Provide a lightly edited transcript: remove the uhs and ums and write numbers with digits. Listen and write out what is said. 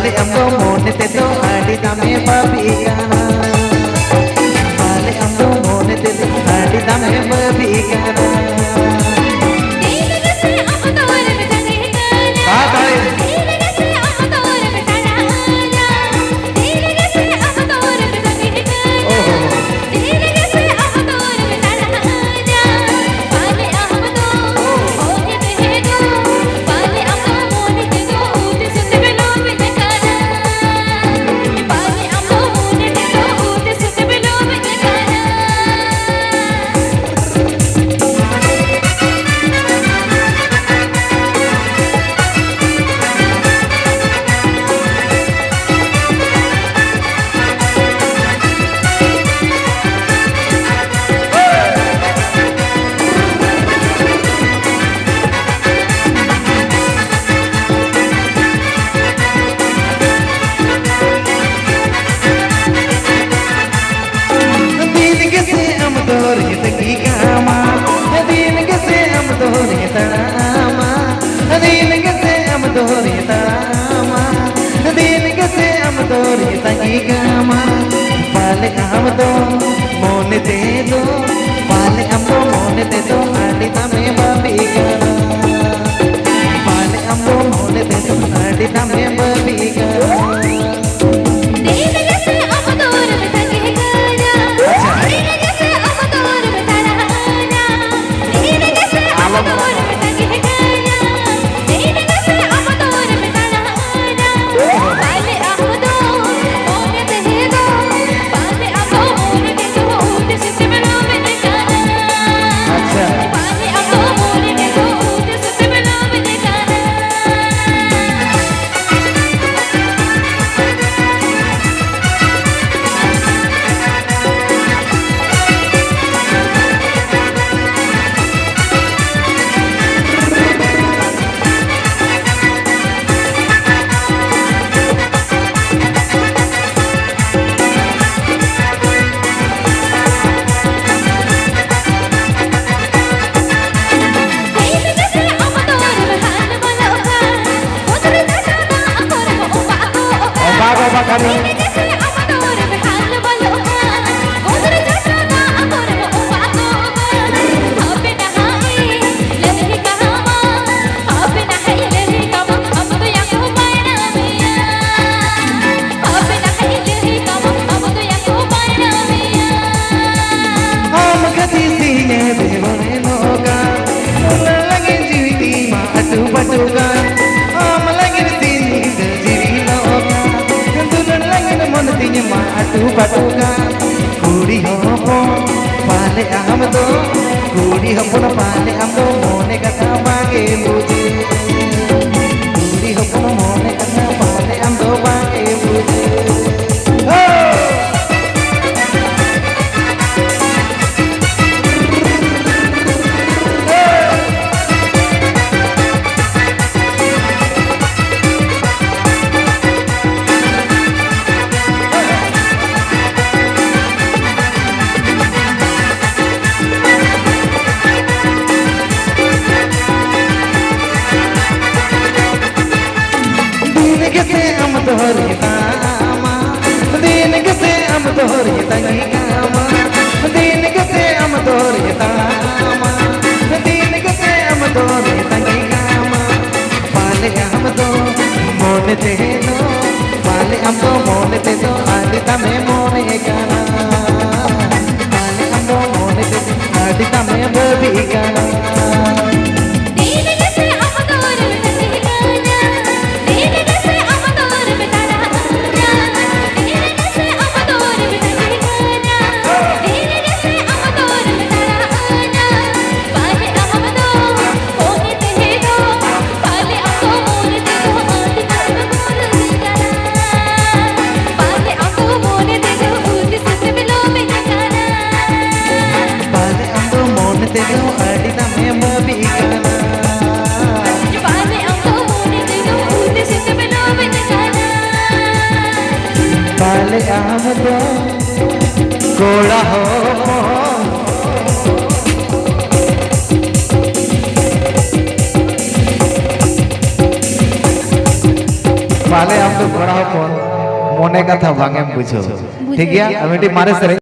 Bale amdo mone te do adi dame babigana Bale amdo mone te do adi dame babigana Bale amdo mone te do Bale amdo mone te do adi dame babigana Bale amdo mone te do adi dame babigana Batuga kuri hopon pale amdo kuri hopon pale amdo mone kata bage buje kuri hopon mone kata pale amdo bage buje दोहरी कामा दिन के हम दोहरी तंगी कामा दिन के हम दोहरी कामा दिन के हम दोहरी तंगी कामा पाले हम दो मोने ते दो पाले हम दो मोने ते दो आदि तमे मोने गाना पाले हम दो मोने ते आदि तमे बबी गाना te do adi dame babi पाले हम तो बड़ा हो मने कथा भांगे बुझो ठीक है अमेटी मारे सरे